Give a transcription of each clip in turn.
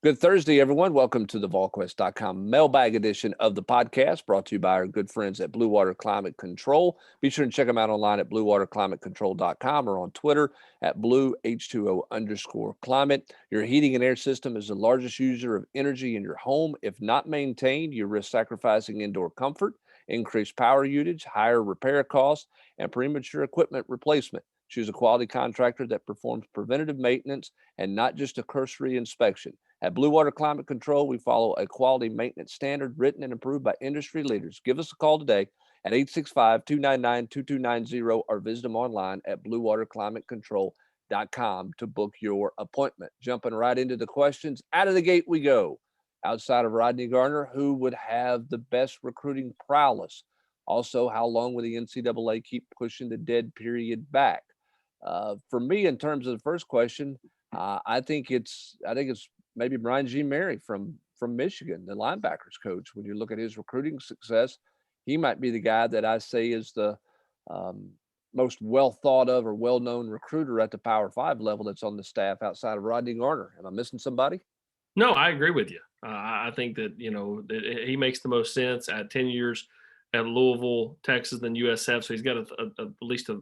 Good Thursday, everyone. Welcome to the Volquest.com mailbag edition of the podcast, brought to you by our good friends at Blue Water Climate Control. Be sure and check them out online at bluewaterclimatecontrol.com or on Twitter at blueh2o_climate. Your heating and air system is the largest user of energy in your home. If not maintained, you risk sacrificing indoor comfort, increased power usage, higher repair costs, and premature equipment replacement. Choose a quality contractor that performs preventative maintenance and not just a cursory inspection. At Blue Water Climate Control, we follow a quality maintenance standard written and approved by industry leaders. Give us a call today at 865-299-2290 or visit them online at bluewaterclimatecontrol.com to book your appointment. Jumping right into the questions, out of the gate we go. Outside of Rodney Garner, who would have the best recruiting prowess? Also, how long will the NCAA keep pushing the dead period back? For me, in terms of the first question, I think it's maybe Brian G. Mary from Michigan, the linebackers coach. When you look at his recruiting success, he might be the guy that I say is the most well thought of or well known recruiter at the Power 5 level that's on the staff outside of Rodney Garner. Am I missing somebody? No, I agree with you. I think that that he makes the most sense at 10 years at Louisville, Texas, than USF. So he's got at least a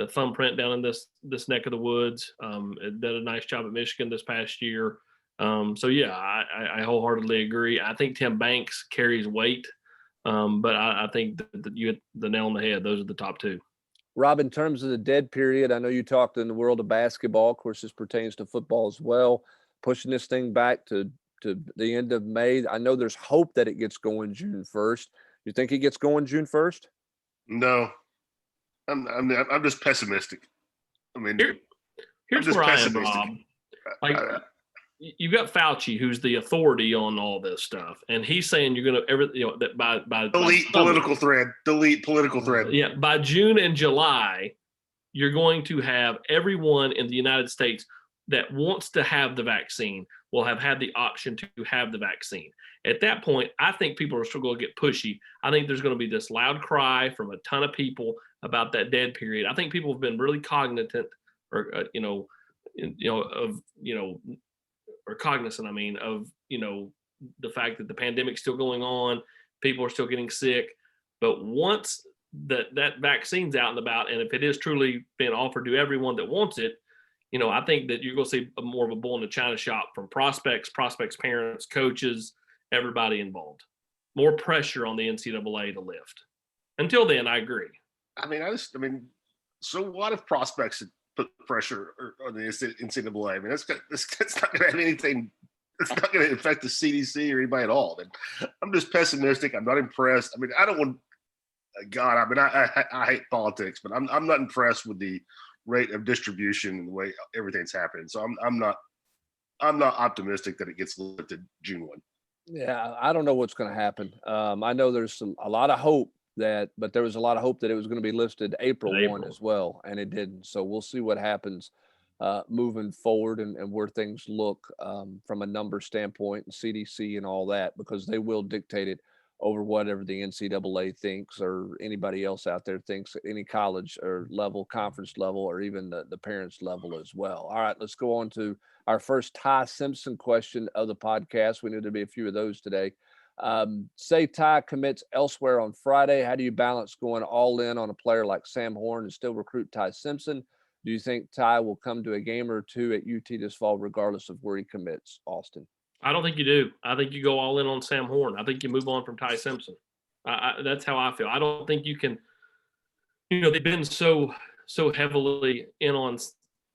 thumbprint down in this neck of the woods. Did a nice job at Michigan this past year. So yeah, I wholeheartedly agree. I think Tim Banks carries weight, but I think that you hit the nail on the head. Those are the top two. Rob, in terms of the dead period, I know you talked in the world of basketball. Of course, this pertains to football as well. Pushing this thing back to the end of May. I know there's hope that it gets going June 1st. You think it gets going June 1st? No, I'm just pessimistic. I mean, here's where I am, Rob. Like, you've got Fauci, who's the authority on all this stuff, and he's saying you're going to that by delete political thread. Yeah, by June and July, you're going to have everyone in the United States that wants to have the vaccine will have had the option to have the vaccine. At that point, I think people are still going to get pushy. I think there's going to be this loud cry from a ton of people about that dead period. I think people have been really cognizant, or cognizant. I mean, of the fact that the pandemic's still going on, people are still getting sick. But once that vaccine's out and about, and if it is truly being offered to everyone that wants it, I think that you're going to see more of a bull in the china shop from prospects, parents, coaches, everybody involved. More pressure on the NCAA to lift. Until then, I agree. So what if prospects put pressure on the NCAA? I mean, that's not going to have anything. It's not going to affect the CDC or anybody at all. I'm just pessimistic. I'm not impressed. I mean, I don't want. God, I mean, I hate politics, but I'm not impressed with the rate of distribution and the way everything's happening. So I'm not optimistic that it gets lifted June 1. Yeah, I don't know what's going to happen. I know there's a lot of hope but there was a lot of hope that it was going to be listed April 1 as well, and it didn't. So we'll see what happens moving forward and where things look from a number standpoint and CDC and all that, because they will dictate it over whatever the NCAA thinks or anybody else out there thinks at any college or level, conference level, or even the parents level as well. All right, let's go on to our first Ty Simpson question of the podcast. We need to be a few of those today. Say Ty commits elsewhere on Friday. How do you balance going all in on a player like Sam Horn and still recruit Ty Simpson? Do you think Ty will come to a game or two at UT this fall, regardless of where he commits, Austin? I don't think you do. I think you go all in on Sam Horn. I think you move on from Ty Simpson. That's how I feel. I don't think you can. They've been so heavily in on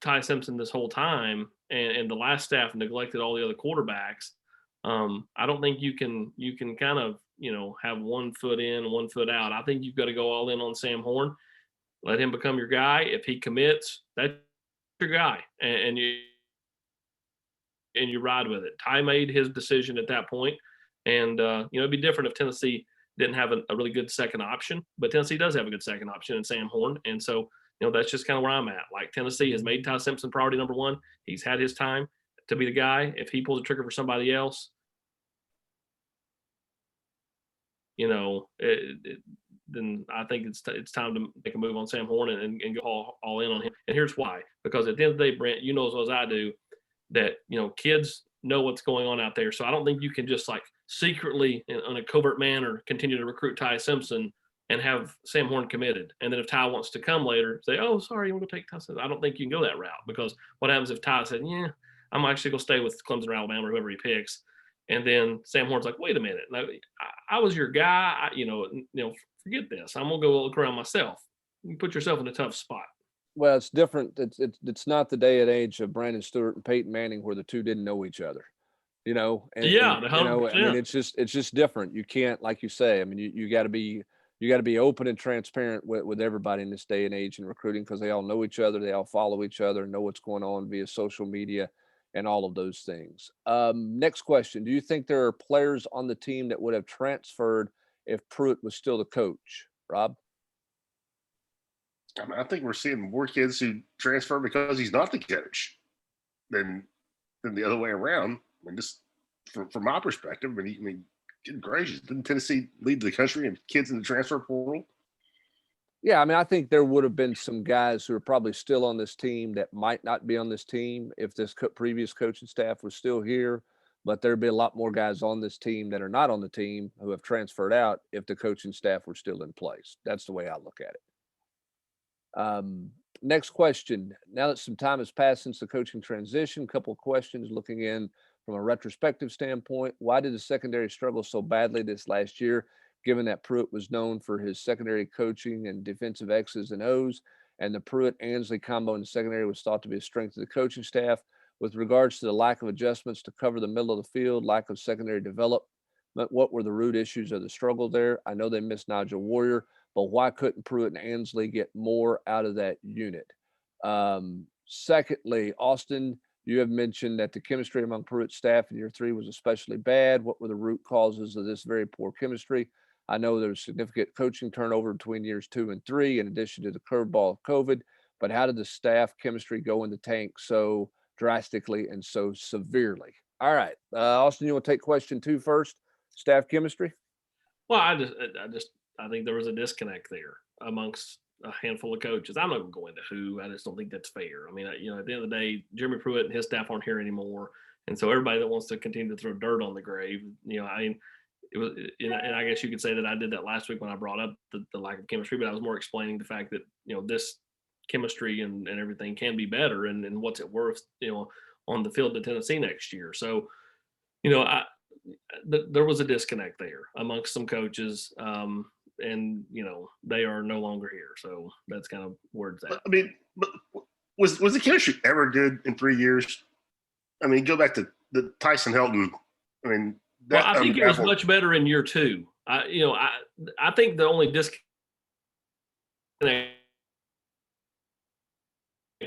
Ty Simpson this whole time, and the last staff neglected all the other quarterbacks. I don't think you can kind of have 1 foot in, 1 foot out. I think you've got to go all in on Sam Horn. Let him become your guy. If he commits, that's your guy, and you ride with it. Ty made his decision at that point, and it'd be different if Tennessee didn't have a really good second option, but Tennessee does have a good second option in Sam Horn, and so that's just kind of where I'm at. Like, Tennessee has made Ty Simpson priority number 1. He's had his time to be the guy. If he pulls a trigger for somebody else, then I think it's time to make a move on Sam Horn and go all in on him. And here's why: because at the end of the day, Brent, as well as I do, that kids know what's going on out there. So I don't think you can just like secretly in a covert manner continue to recruit Ty Simpson and have Sam Horn committed. And then if Ty wants to come later, say, oh, sorry, you want to take Ty Simpson? I don't think you can go that route, because what happens if Ty said, yeah, I'm actually going to stay with Clemson or Alabama or whoever he picks. And then Sam Horn's like, wait a minute, I was your guy. Forget this. I'm going to go look around myself. You put yourself in a tough spot. Well, it's different. It's not the day and age of Brandon Stewart and Peyton Manning where the two didn't know each other, and Yeah, I mean, it's just different. You can't, like you say, I mean, you got to be open and transparent with everybody in this day and age in recruiting, because they all know each other, they all follow each other, know what's going on via social media and all of those things. Next question: do you think there are players on the team that would have transferred if Pruitt was still the coach, Rob? I mean, I think we're seeing more kids who transfer because he's not the coach than the other way around. I mean, just from my perspective, I mean, good gracious, didn't Tennessee lead the country in kids in the transfer portal? Yeah, I mean, I think there would have been some guys who are probably still on this team that might not be on this team if this previous coaching staff was still here. But there'd be a lot more guys on this team that are not on the team who have transferred out if the coaching staff were still in place. That's the way I look at it. Next question. Now that some time has passed since the coaching transition, a couple of questions looking in from a retrospective standpoint. Why did the secondary struggle so badly this last year, given that Pruitt was known for his secondary coaching and defensive X's and O's, and the Pruitt-Ansley combo in the secondary was thought to be a strength of the coaching staff? With regards to the lack of adjustments to cover the middle of the field, lack of secondary development, what were the root issues of the struggle there? I know they missed Nigel Warrior, but why couldn't Pruitt and Ansley get more out of that unit? Secondly, Austin, you have mentioned that the chemistry among Pruitt's staff in year 3 was especially bad. What were the root causes of this very poor chemistry? I know there was significant coaching turnover between years 2 and 3, in addition to the curveball of COVID, but how did the staff chemistry go in the tank so drastically and so severely? All right, Austin, you want to take question 2 first? Staff chemistry? Well, I think there was a disconnect there amongst a handful of coaches. I'm not going to go into who. I just don't think that's fair. I mean, at the end of the day, Jeremy Pruitt and his staff aren't here anymore, and so everybody that wants to continue to throw dirt on the grave, I mean, it was, and I guess you could say that I did that last week when I brought up the lack of chemistry, but I was more explaining the fact that this chemistry and everything can be better, and what's it worth, on the field to Tennessee next year. So, there was a disconnect there amongst some coaches. And they are no longer here, so that's kind of where it's at. I mean, was the chemistry ever good in 3 years? I mean, go back to the Tyson Helton. I mean, I think it was much better in year 2. I think the only disconnect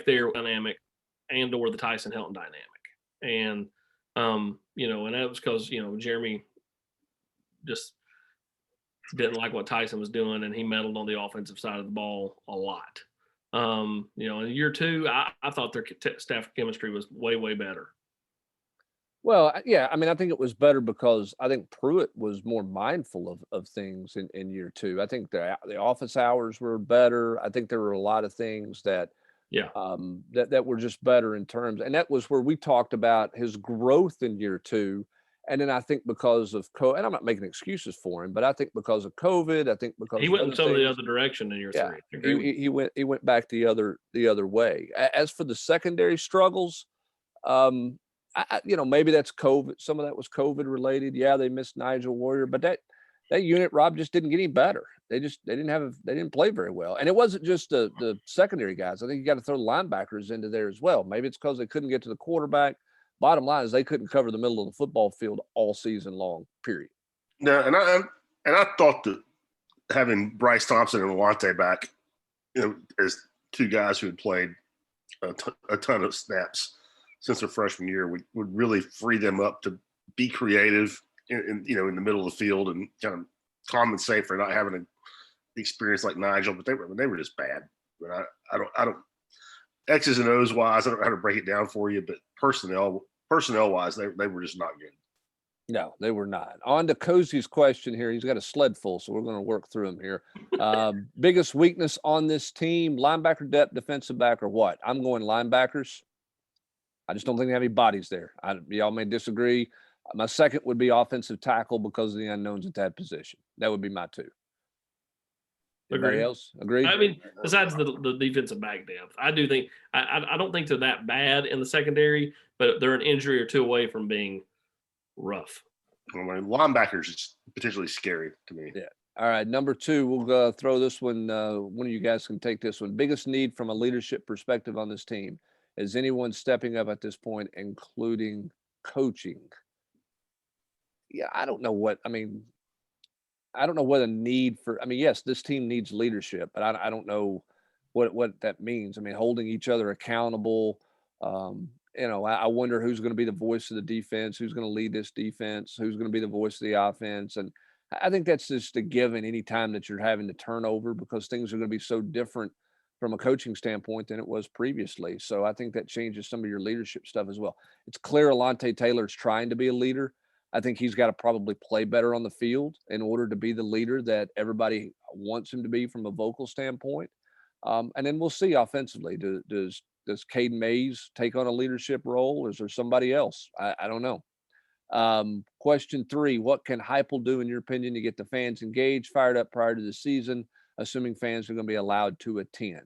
there dynamic and or the Tyson Helton dynamic, and and that was because Jeremy just didn't like what Tyson was doing, and he meddled on the offensive side of the ball a lot. In year 2, I thought their staff chemistry was way, way better. Well, yeah, I mean, I think it was better because I think Pruitt was more mindful of things in year 2. I think the office hours were better. I think there were a lot of things that that were just better in terms, and that was where we talked about his growth in year 2. And then I think because of COVID, and I'm not making excuses for him, but I think because of COVID, I think because he went in some of the other direction in year 3. He went back the other way. As for the secondary struggles, maybe that's COVID. Some of that was COVID related. Yeah, they missed Nigel Warrior, but that unit, Rob, just didn't get any better. They didn't play very well. And it wasn't just the secondary guys. I think you got to throw the linebackers into there as well. Maybe it's because they couldn't get to the quarterback. Bottom line is they couldn't cover the middle of the football field all season long, period. No, and I thought that having Bryce Thompson and Lawante back, as 2 guys who had played a ton of snaps since their freshman year, would really free them up to be creative in the middle of the field and kind of compensate for not having an experience like Nigel. But they were just bad. But I don't X's and O's wise, I don't know how to break it down for you, but personnel wise, they were just not good. No, they were not. On to Cozy's question here. He's got a sled full, so we're going to work through them here. Biggest weakness on this team: linebacker depth, defensive back, or what? I'm going linebackers. I just don't think they have any bodies there. Y'all may disagree. My second would be offensive tackle because of the unknowns at that position. That would be my two. Anybody Agreed. else agree? I mean, besides the defensive back depth, I do think I don't think they're that bad in the secondary, but they're an injury or two away from being rough. I mean, linebackers is potentially scary to me. Yeah. All right, number two, we'll throw this one. One of you guys can take this one. Biggest need from a leadership perspective on this team. Is anyone stepping up at this point, including coaching? Yeah, I don't know what. I mean, I don't know what a need for. I mean, yes, this team needs leadership, but I don't know what that means. I mean, holding each other accountable. I wonder who's going to be the voice of the defense, who's going to lead this defense, who's going to be the voice of the offense, and I think that's just a given any time that you're having to turn over because things are going to be so different from a coaching standpoint than it was previously. So I think that changes some of your leadership stuff as well. It's clear Alontae Taylor's trying to be a leader. I think he's got to probably play better on the field in order to be the leader that everybody wants him to be from a vocal standpoint. And then we'll see offensively. Does Caden Mays take on a leadership role? Or is there somebody else? I don't know. Question 3, what can Heupel do in your opinion to get the fans engaged, fired up prior to the season, assuming fans are going to be allowed to attend?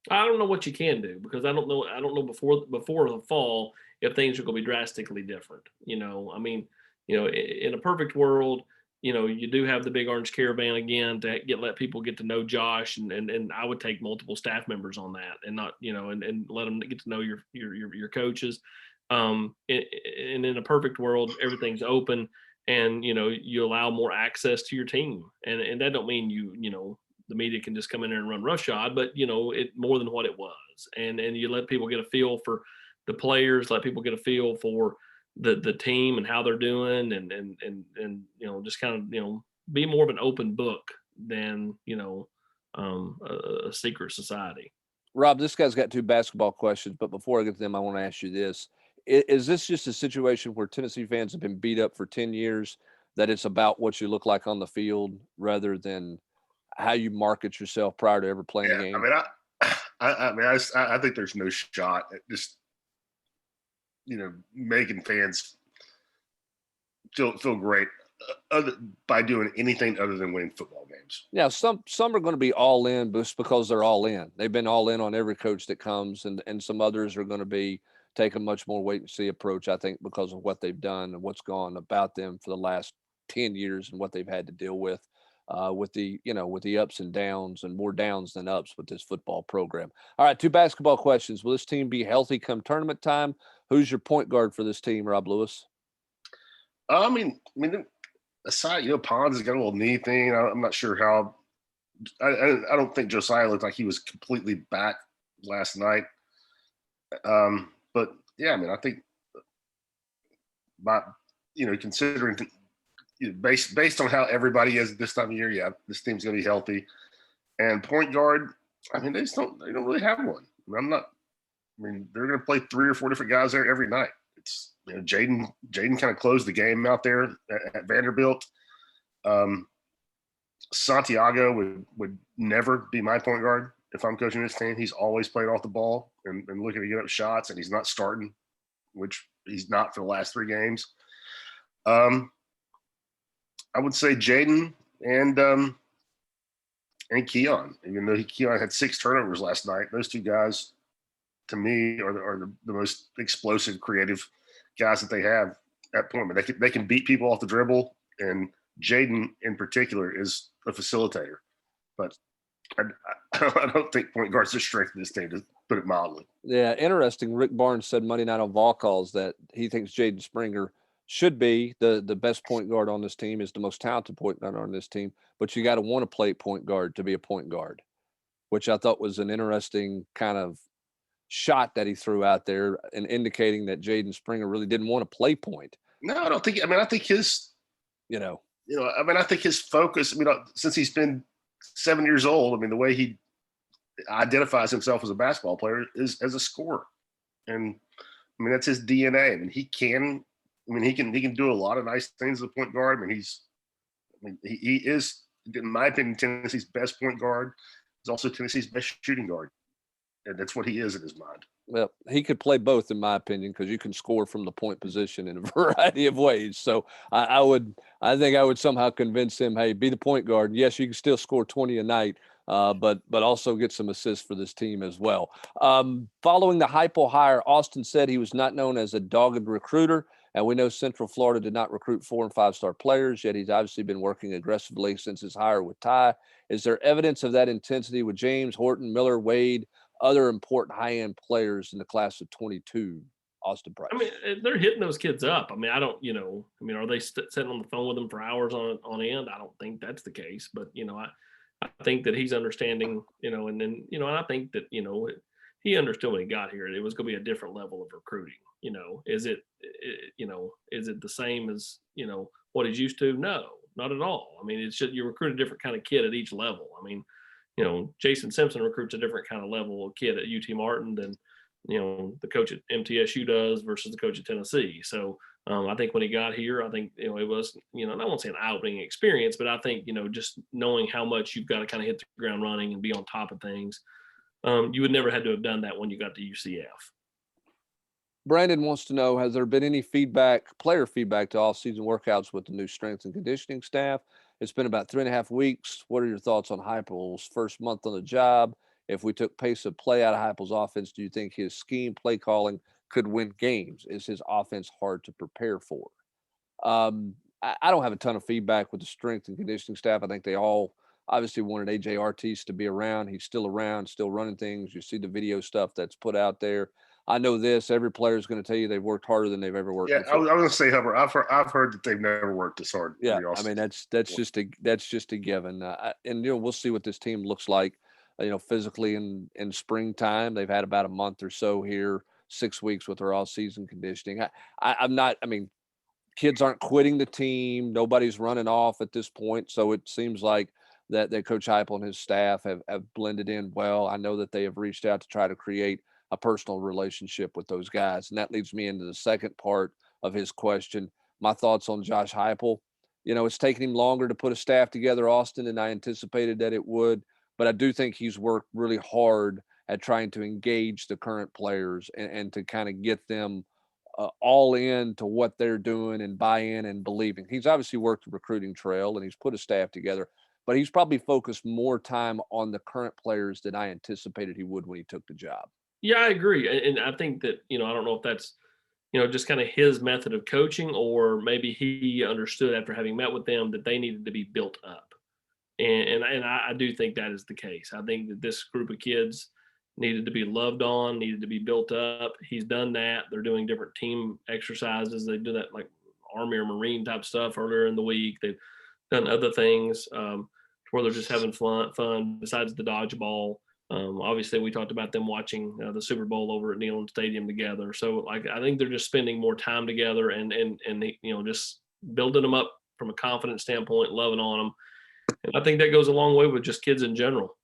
I don't know what you can do because I don't know before the fall if things are going to be drastically different. I mean, in a perfect world, you do have the big orange caravan again to let people get to know Josh, and I would take multiple staff members on that, and not and let them get to know your coaches. And in a perfect world, everything's open, and you allow more access to your team, and that don't mean the media can just come in there and run roughshod, but it more than what it was, and you let people get a feel for the players, let people get a feel for the team and how they're doing, and just kind of be more of an open book than a secret society. Rob, this guy's got 2 basketball questions, but before I get to them, I want to ask you this. Is this just a situation where Tennessee fans have been beat up for 10 years, that it's about what you look like on the field rather than how you market yourself prior to ever playing a game? I mean, I think there's no shot at just making fans feel great by doing anything other than winning football games. Yeah, some are going to be all in just because they're all in. They've been all in on every coach that comes, and some others are going to be take a much more wait and see approach, I think, because of what they've done and what's gone about them for the last 10 years and what they've had to deal with the ups and downs, and more downs than ups with this football program. All right, 2 basketball questions. Will this team be healthy come tournament time? Who's your point guard for this team, Rob Lewis? I mean, aside, Pons has got a little knee thing. I'm not sure how. I don't think Josiah looked like he was completely back last night. But yeah, I mean, I think considering based on how everybody is at this time of year, yeah, this team's going to be healthy. And point guard, I mean, they don't really have one. They're going to play 3 or 4 different guys there every night. It's Jaden kind of closed the game out there at Vanderbilt. Santiago would never be my point guard if I'm coaching this team. He's always playing off the ball and looking to get up shots, and he's not starting, which he's not for the last 3 games. I would say Jaden and Keon, even though Keon had 6 turnovers last night. Those 2 guys, to me, are the most explosive, creative guys that they have at point. They can beat people off the dribble, and Jaden in particular is a facilitator. But I don't think point guard's the strength of this team, to put it mildly. Yeah, interesting. Rick Barnes said Monday night on Volquest that he thinks Jaden Springer should be the best point guard on this team, is the most talented point guard on this team, but you got to want to play point guard to be a point guard, which I thought was an interesting kind of shot that he threw out there, and indicating that Jaden Springer really didn't want to play point. No, I don't think. I think his, I think his focus. Since he's been 7 years old, the way he identifies himself as a basketball player is as a scorer, and that's his DNA. He can do a lot of nice things as a point guard. He is, in my opinion, Tennessee's best point guard. He's also Tennessee's best shooting guard. And that's what he is in his mind. Well, he could play both, in my opinion, because you can score from the point position in a variety of ways. So I think I would somehow convince him, hey, be the point guard. Yes, you can still score 20 a night, but also get some assists for this team as well. Following the Heupel hire, Austin said he was not known as a dogged recruiter, and we know Central Florida did not recruit 4- and 5-star players, yet he's obviously been working aggressively since his hire with Ty. Is there evidence of that intensity with James, Horton, Miller, Wade, other important high-end players in the class of 22, Austin Price? I mean, they're hitting those kids up. I mean, are they sitting on the phone with them for hours on end? I don't think that's the case. But, I think that he's understanding, and then, and I think that, he understood when he got here. It was going to be a different level of recruiting. Is it the same as, what he's used to? No, not at all. I mean, it's just you recruit a different kind of kid at each level. I mean, Jason Simpson recruits a different kind of level of kid at UT Martin than, the coach at MTSU does versus the coach at Tennessee. So I think when he got here, I think, it was, I won't say an eye-opening experience, but I think, just knowing how much you've got to kind of hit the ground running and be on top of things, you would never had to have done that when you got to UCF. Brandon wants to know, has there been any player feedback to off-season workouts with the new strength and conditioning staff? It's been about 3.5 weeks. What are your thoughts on Heupel's first month on the job? If we took pace of play out of Heupel's offense, do you think his scheme, play calling could win games? Is his offense hard to prepare for? I don't have a ton of feedback with the strength and conditioning staff. I think they all obviously wanted AJ Artis to be around. He's still around, still running things. You see the video stuff that's put out there. I know this. Every player is going to tell you they've worked harder than they've ever worked. Yeah, before. I was going to say, Hubbard. I've heard that they've never worked this hard. Yeah, I mean that's just a given. And we'll see what this team looks like. Physically in springtime. They've had about a month or so here, 6 weeks with their all-season conditioning. I'm not. I mean, kids aren't quitting the team. Nobody's running off at this point. So it seems like that Coach Heupel and his staff have blended in well. I know that they have reached out to try to create a personal relationship with those guys. And that leads me into the second part of his question. My thoughts on Josh Heupel. It's taken him longer to put a staff together, Austin, than I anticipated that it would. But I do think he's worked really hard at trying to engage the current players and to kind of get them all in to what they're doing and buy in and believing. He's obviously worked the recruiting trail and he's put a staff together, but he's probably focused more time on the current players than I anticipated he would when he took the job. Yeah, I agree. And I think that, I don't know if that's, just kind of his method of coaching, or maybe he understood after having met with them that they needed to be built up. And I do think that is the case. I think that this group of kids needed to be loved on, needed to be built up. He's done that. They're doing different team exercises. They do that like Army or Marine type stuff earlier in the week. They've done other things where they're just having fun besides the dodgeball. Obviously, we talked about them watching the Super Bowl over at Neyland Stadium together. So, I think they're just spending more time together and just building them up from a confidence standpoint, loving on them. And I think that goes a long way with just kids in general.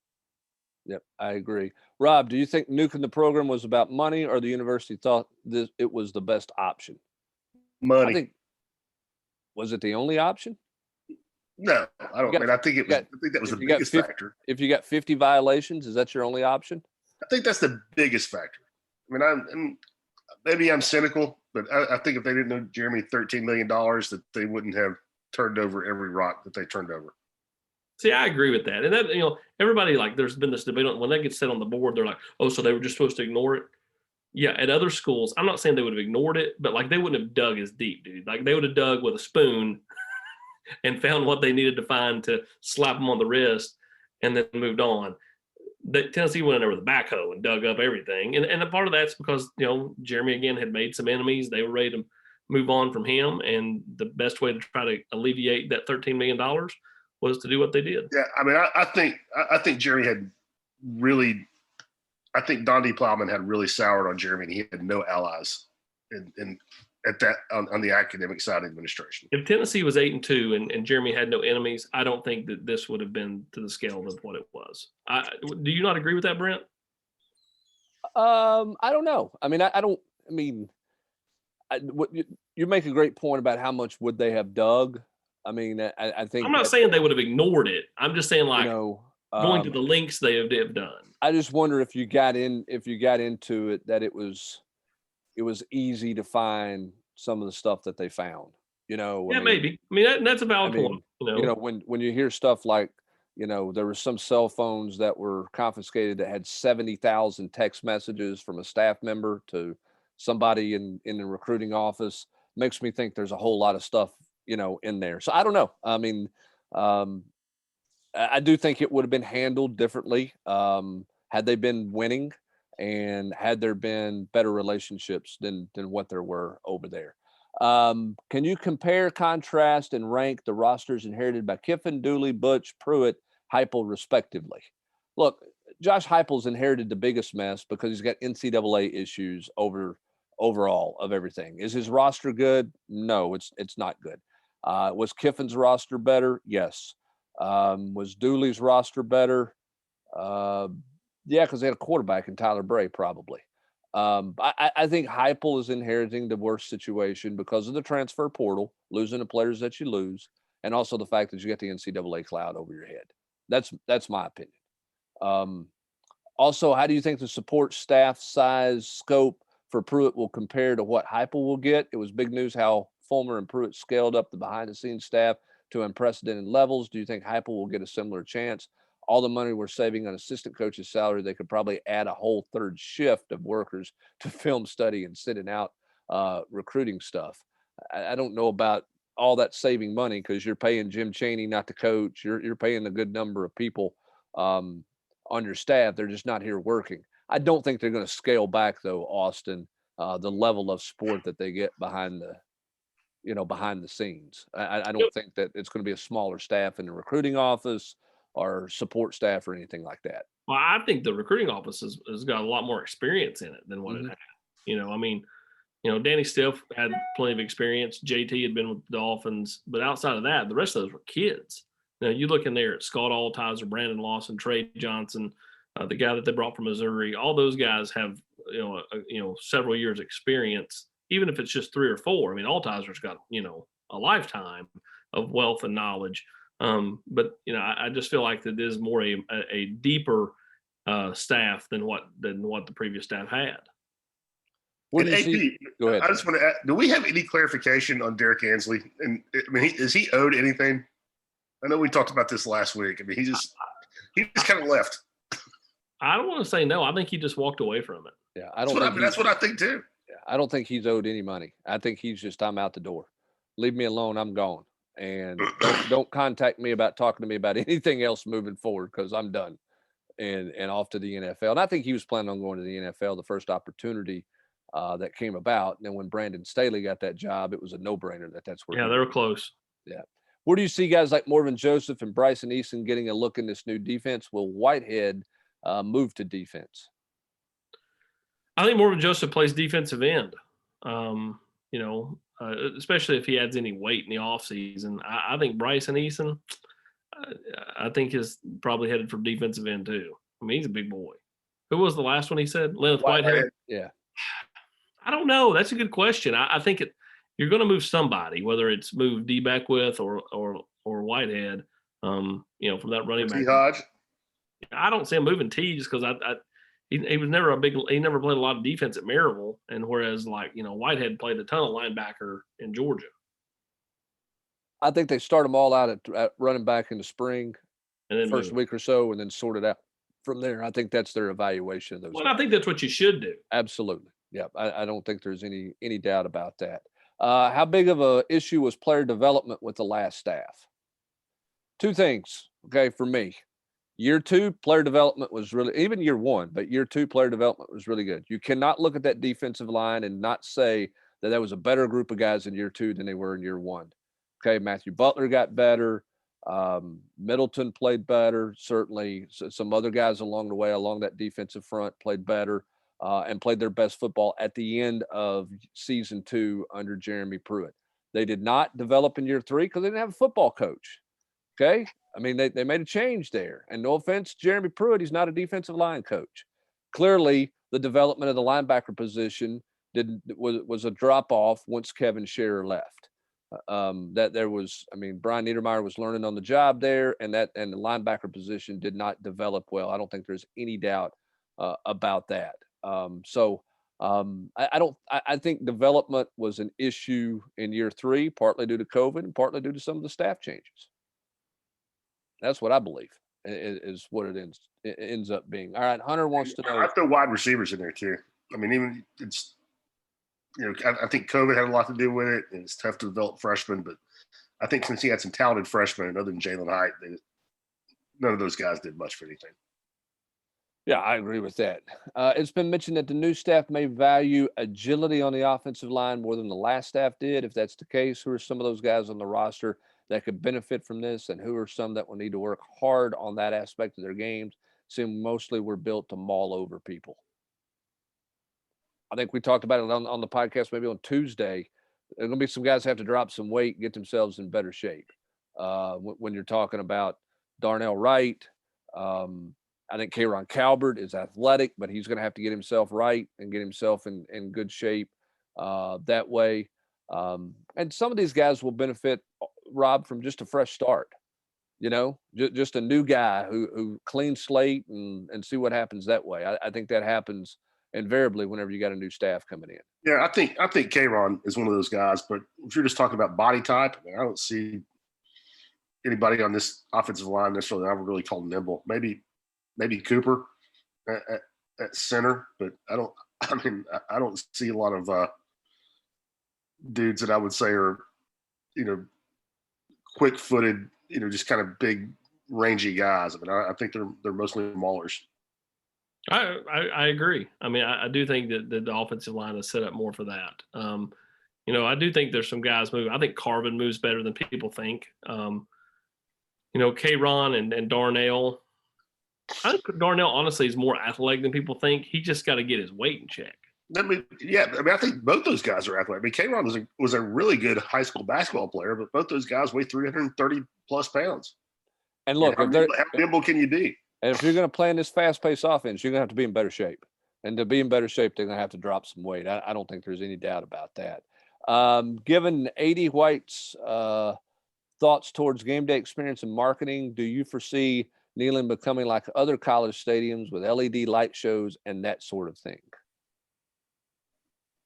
Yep, I agree. Rob, do you think nuking the program was about money, or the university thought it was the best option? Money. Was it the only option? No, I don't. I think it was. I think that was the biggest factor. If you got 50 violations, is that your only option? I think that's the biggest factor. I mean, maybe I'm cynical, but I think if they didn't know Jeremy $13 million, that they wouldn't have turned over every rock that they turned over. See, I agree with that. And that, everybody, there's been this debate when that gets set on the board, they're like, oh, so they were just supposed to ignore it. Yeah, at other schools, I'm not saying they would have ignored it, but they wouldn't have dug as deep, dude. They would have dug with a spoon and found what they needed to find to slap them on the wrist and then moved on. Tennessee went in there with a backhoe and dug up everything. And a part of that's because, Jeremy, again, had made some enemies. They were ready to move on from him. And the best way to try to alleviate that $13 million was to do what they did. Yeah, I mean, I think Jeremy had really – I think Don D. Plowman had really soured on Jeremy, and he had no allies in at that on the academic side of the administration. If Tennessee was 8-2 and Jeremy had no enemies, I don't think that this would have been to the scale of what it was. Do you not agree with that, Brent? I don't know. I mean, you make a great point about how much would they have dug. I mean, I think I'm not saying they would have ignored it. I'm just saying going to the links they have done. I just wonder if you got into it, that it was easy to find some of the stuff that they found. Yeah, maybe. I mean, that's a valid point. When you hear stuff like, there were some cell phones that were confiscated that had 70,000 text messages from a staff member to somebody in the recruiting office, makes me think there's a whole lot of stuff, in there. So I don't know. I mean, I do think it would have been handled differently had they been winning and had there been better relationships than what there were over there. Can you compare, contrast, and rank the rosters inherited by Kiffin, Dooley, Butch, Pruitt, Heupel, respectively? Look, Josh Heupel's inherited the biggest mess because he's got NCAA issues overall of everything. Is his roster good? No, it's not good. Was Kiffin's roster better? Yes. Was Dooley's roster better? Yeah, because they had a quarterback in Tyler Bray, probably. I think Heupel is inheriting the worst situation because of the transfer portal, losing the players that you lose, and also the fact that you get the NCAA cloud over your head. That's my opinion. Also, how do you think the support staff size scope for Pruitt will compare to what Heupel will get? It was big news how Fulmer and Pruitt scaled up the behind-the-scenes staff to unprecedented levels. Do you think Heupel will get a similar chance? All the money we're saving on assistant coach's salary, they could probably add a whole third shift of workers to film study and sitting out recruiting stuff. I don't know about all that saving money because you're paying Jim Chaney not to coach. You're paying a good number of people on your staff. They're just not here working. I don't think they're going to scale back, though, Austin, the level of support that they get behind the scenes. I don't think that it's going to be a smaller staff in the recruiting office or support staff or anything like that. Well, I think the recruiting office has got a lot more experience in it than what it had. I mean, Danny Stiff had plenty of experience. JT had been with the Dolphins, but outside of that, the rest of those were kids. Now you look in there at Scott Altizer, Brandon Lawson, Trey Johnson, the guy that they brought from Missouri. All those guys have several years experience, even if it's just 3 or 4. I mean, Altizer's got a lifetime of wealth and knowledge. But I just feel like that is more a deeper staff than what the previous staff had. And AP, go ahead. I just want to ask, do we have any clarification on Derek Ansley? And I mean, is he owed anything? I know we talked about this last week. I mean, he just kind of left. I don't want to say no. I think he just walked away from it. Yeah, that's what I think too. Yeah, I don't think he's owed any money. I think he's just, I'm out the door. Leave me alone. I'm gone. And don't contact me about talking to me about anything else moving forward because I'm done and off to the NFL. And I think he was planning on going to the NFL the first opportunity that came about. And then when Brandon Staley got that job, it was a no-brainer that's where. Yeah, they were close. Yeah. Where do you see guys like Morvin Joseph and Bryson Eason getting a look in this new defense? Will Whitehead move to defense? I think Morvin Joseph plays defensive end. Especially if he adds any weight in the offseason. I think Bryson Eason, I think is probably headed for defensive end too. I mean, he's a big boy. Who was the last one he said? Leonard Whitehead? Yeah. I don't know. That's a good question. I think you're going to move somebody, whether it's move D-back with or Whitehead, from that running back. T-Hodge? I don't see him moving T just because he was never he never played a lot of defense at Maryville, and whereas Whitehead played a ton of linebacker in Georgia. I think they start them all out at running back in the spring, and then first week or so, and then sort it out from there. I think that's their evaluation of those. Well, I think that's what you should do. Absolutely. Yeah. I don't think there's any doubt about that. How big of a issue was player development with the last staff? 2 things. Okay. For me, year 2 player development was really, even year 1, but year 2 player development was really good. You cannot look at that defensive line and not say that was a better group of guys in year 2 than they were in year 1. Okay. Matthew Butler got better. Middleton played better. Certainly some other guys along the way, along that defensive front played better. And played their best football at the end of season 2 under Jeremy Pruitt. They did not develop in year 3 because they didn't have a football coach. Okay. I mean, they made a change there. And no offense, Jeremy Pruitt, he's not a defensive line coach. Clearly, the development of the linebacker position was a drop off once Kevin Scherer left. that there was, I mean, Brian Niedermeyer was learning on the job there, and the linebacker position did not develop well. I don't think there's any doubt about that. I think development was an issue in year 3, partly due to COVID and partly due to some of the staff changes. That's what I believe is what it ends up being. All right, Hunter wants to know. I throw wide receivers in there too. I mean, even it's, I think COVID had a lot to do with it, and it's tough to develop freshmen. But I think since he had some talented freshmen, other than Jalen Hyatt, none of those guys did much for anything. Yeah, I agree with that. It's been mentioned that the new staff may value agility on the offensive line more than the last staff did. If that's the case, who are some of those guys on the roster that could benefit from this, and who are some that will need to work hard on that aspect of their games? Seem mostly we're built to maul over people. I think we talked about it on the podcast maybe on Tuesday. There are going to be some guys who have to drop some weight, get themselves in better shape. When you're talking about Darnell Wright, I think Kayron Calvert is athletic, but he's going to have to get himself right and get himself in good shape that way. And some of these guys will benefit, Rob, from just a fresh start. Just a new guy who clean slate and see what happens that way. I think that happens invariably whenever you got a new staff coming in. Yeah, I think Kayron is one of those guys. But if you're just talking about body type, I don't see anybody on this offensive line necessarily I would really call nimble. Maybe Cooper at center, but I don't see a lot of dudes that I would say are, quick-footed, just kind of big, rangy guys. I mean, I think they're mostly maulers. I agree. I mean, I do think that the offensive line is set up more for that. I do think there's some guys moving. I think Carvin moves better than people think. Kayron and Darnell. I think Darnell honestly is more athletic than people think. He just got to get his weight in check. I think both those guys are athletic. Kayron was a really good high school basketball player, but both those guys weigh 330 plus pounds. And look, how nimble can you be? And if you're going to play in this fast-paced offense, you're going to have to be in better shape. And to be in better shape, they're going to have to drop some weight. I don't think there's any doubt about that. Given A.D. White's thoughts towards game day experience and marketing, do you foresee Neyland becoming like other college stadiums with LED light shows and that sort of thing?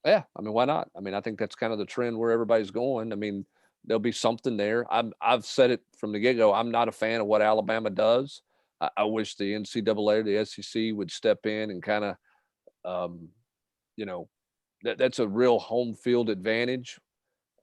Yeah, I mean, why not? I mean, I think that's kind of the trend where everybody's going. I mean, there'll be something there. I've said it from the get-go. I'm not a fan of what Alabama does. I wish the NCAA or the SEC would step in and kind of, that's a real home field advantage.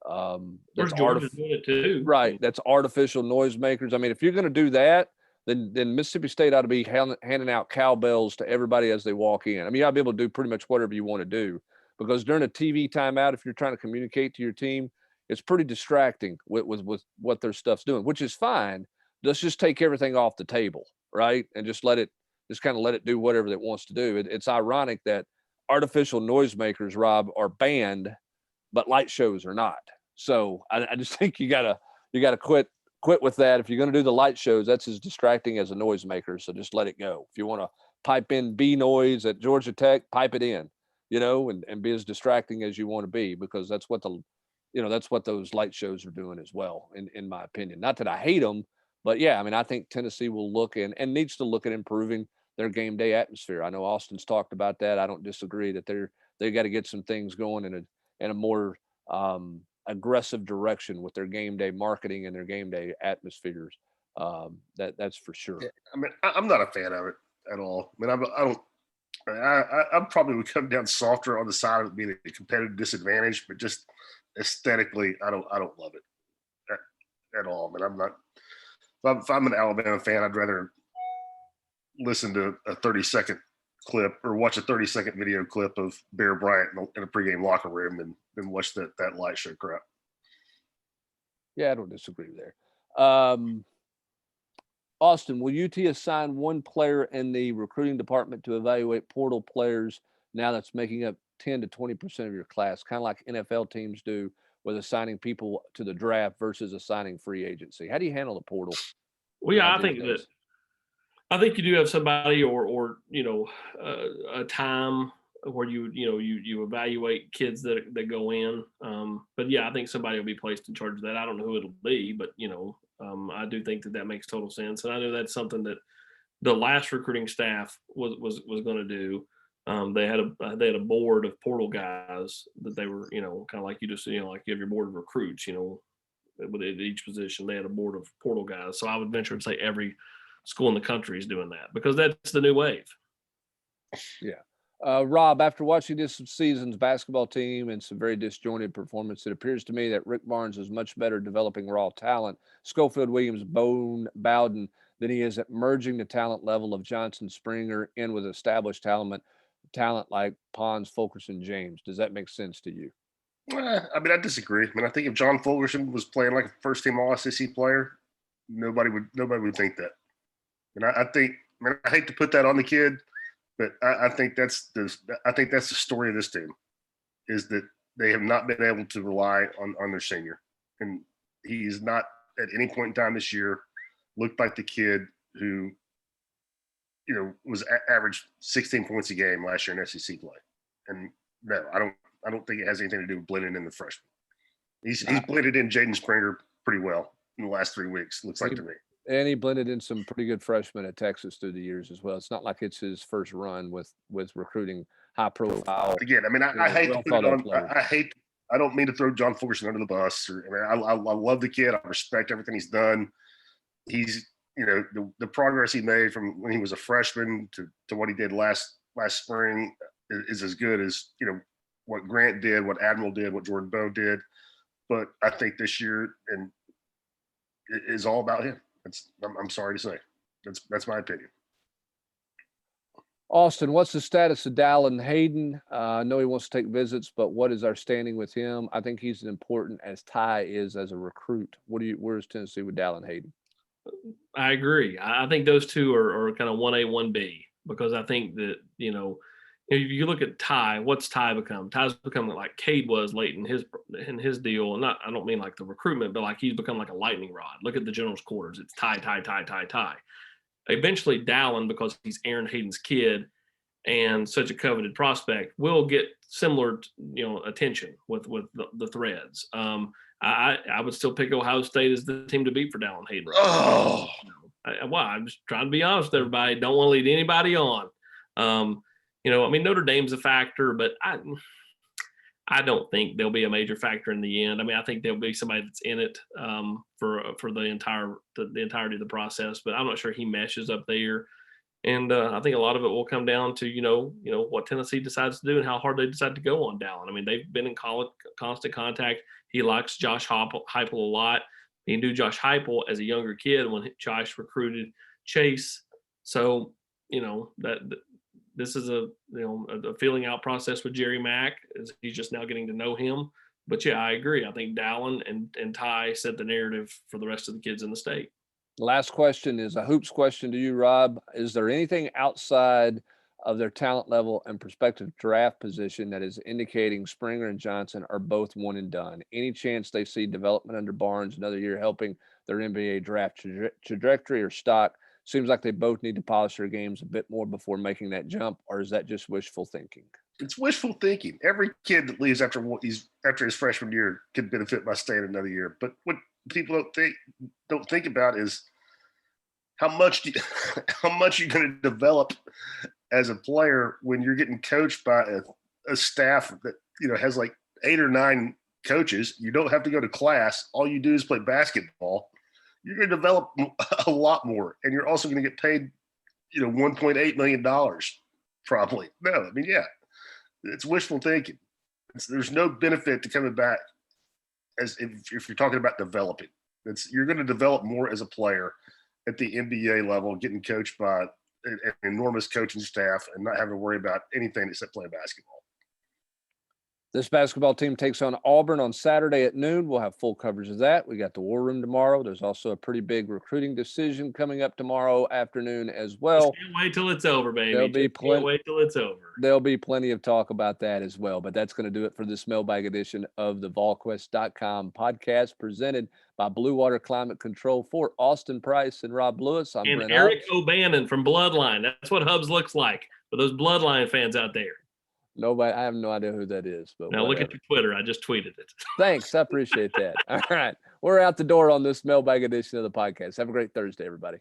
Where's Georgia doing it too? Right. That's artificial noisemakers. I mean, if you're going to do that, then Mississippi State ought to be handing out cowbells to everybody as they walk in. I mean, you ought to be able to do pretty much whatever you want to do, because during a TV timeout, if you're trying to communicate to your team, it's pretty distracting with what their stuff's doing, which is fine. Let's just take everything off the table, right? And just kind of let it do whatever it wants to do. It's ironic that artificial noisemakers, Rob, are banned, but light shows are not. So I just think you gotta quit with that. If you're going to do the light shows, that's as distracting as a noisemaker. So just let it go. If you want to pipe in bee noise at Georgia Tech, pipe it in, and be as distracting as you want to be, because that's what that's what those light shows are doing as well, in my opinion. Not that I hate them, but yeah, I mean, I think Tennessee will look and needs to look at improving their game day atmosphere. I know Austin's talked about that. I don't disagree that they got to get some things going in a more aggressive direction with their game day marketing and their game day atmospheres. That's for sure. Yeah, I mean, I'm not a fan of it at all. I mean, I probably would come down softer on the side of it being a competitive disadvantage, but just aesthetically, I don't love it at all. I mean, I'm not. If I'm an Alabama fan, I'd rather listen to a 30-second clip or watch a 30-second video clip of Bear Bryant in a pregame locker room than watch that light show crap. Yeah, I don't disagree there. Austin, will UT assign one player in the recruiting department to evaluate portal players now that's making up 10 to 20% of your class, kind of like NFL teams do with assigning people to the draft versus assigning free agency? How do you handle the portal? Well, yeah, I think you do have somebody or a time where you evaluate kids that go in. But yeah, I think somebody will be placed in charge of that. I don't know who it'll be, but I do think that makes total sense. And I know that's something that the last recruiting staff was going to do. They had a board of portal guys that they were, kind of like you just, like you have your board of recruits, with each position, they had a board of portal guys. So I would venture to say every school in the country is doing that because that's the new wave. Yeah. Rob, after watching this season's basketball team and some very disjointed performance, it appears to me that Rick Barnes is much better developing raw talent, Schofield, Williams, Bowden, than he is at merging the talent level of Johnson, Springer in with established talent like Pons, Fulkerson, James. Does that make sense to you? I mean, I disagree. I mean, I think if John Fulkerson was playing like a first-team All-SEC player, nobody would think that. And I hate to put that on the kid, but I think that's the story of this team, is that they have not been able to rely on their senior, and he's not at any point in time this year looked like the kid who, was averaged 16 points a game last year in SEC play. And no, I don't think it has anything to do with blending in the freshman. He's blended in Jaden Springer pretty well in the last 3 weeks, looks like to me. And he blended in some pretty good freshmen at Texas through the years as well. It's not like it's his first run with recruiting high profile. Again, I mean, I hate to put it on. I don't mean to throw John Fulkerson under the bus. I love the kid. I respect everything he's done. He's, the progress he made from when he was a freshman to what he did last spring is as good as, what Grant did, what Admiral did, what Jordan Bowe did. But I think this year and it is all about him. I'm sorry to say. That's my opinion. Austin, what's the status of Dallin Hayden? I know he wants to take visits, but what is our standing with him? I think he's as important as Ty is as a recruit. Where's Tennessee with Dallin Hayden? I agree. I think those two are kind of 1A, 1B, because I think that, if you look at Ty, what's Ty become? Ty's become like Cade was late in his deal. And I don't mean like the recruitment, but like he's become like a lightning rod. Look at the general's quarters. It's Ty. Eventually Dallin, because he's Aaron Hayden's kid and such a coveted prospect, will get similar, attention with the threads. I would still pick Ohio State as the team to beat for Dallin Hayden. Oh, I'm just trying to be honest with everybody. Don't want to lead anybody on. Notre Dame's a factor, but I don't think they'll be a major factor in the end. I mean, I think there'll be somebody that's in it for the entirety of the process, but I'm not sure he meshes up there. And I think a lot of it will come down to, what Tennessee decides to do and how hard they decide to go on Dallin. I mean, they've been in constant contact. He likes Josh Heupel a lot. He knew Josh Heupel as a younger kid when Josh recruited Chase. So, this is a feeling out process with Jerry Mack, as he's just now getting to know him. But yeah, I agree. I think Dallin and Ty set the narrative for the rest of the kids in the state. Last question is a hoops question to you, Rob. Is there anything outside of their talent level and prospective draft position that is indicating Springer and Johnson are both one and done? Any chance they see development under Barnes another year helping their NBA draft trajectory or stock? Seems like they both need to polish their games a bit more before making that jump, or is that just wishful thinking? It's wishful thinking. Every kid that leaves after his freshman year could benefit by staying another year. But what people don't think about is how much you're going to develop as a player when you're getting coached by a staff that has like 8 or 9 coaches. You don't have to go to class. All you do is play basketball. You're going to develop a lot more, and you're also going to get paid, $1.8 million probably. No, I mean, yeah, it's wishful thinking. There's no benefit to coming back as if you're talking about developing. You're going to develop more as a player at the NBA level, getting coached by an enormous coaching staff and not having to worry about anything except playing basketball. This basketball team takes on Auburn on Saturday at noon. We'll have full coverage of that. We got the War Room tomorrow. There's also a pretty big recruiting decision coming up tomorrow afternoon as well. Just can't wait till it's over, baby. Can't wait till it's over. There'll be plenty of talk about that as well. But that's going to do it for this mailbag edition of the Volquest.com podcast presented by Blue Water Climate Control. For Austin Price and Rob Lewis, I'm and Brent Eric Hubbs. O'Bannon from Bloodline. That's what Hubs looks like for those Bloodline fans out there. Nobody, I have no idea who that is, but Now look whatever. at your Twitter. I just tweeted it. Thanks. I appreciate that. All right. We're out the door on this mailbag edition of the podcast. Have a great Thursday, everybody.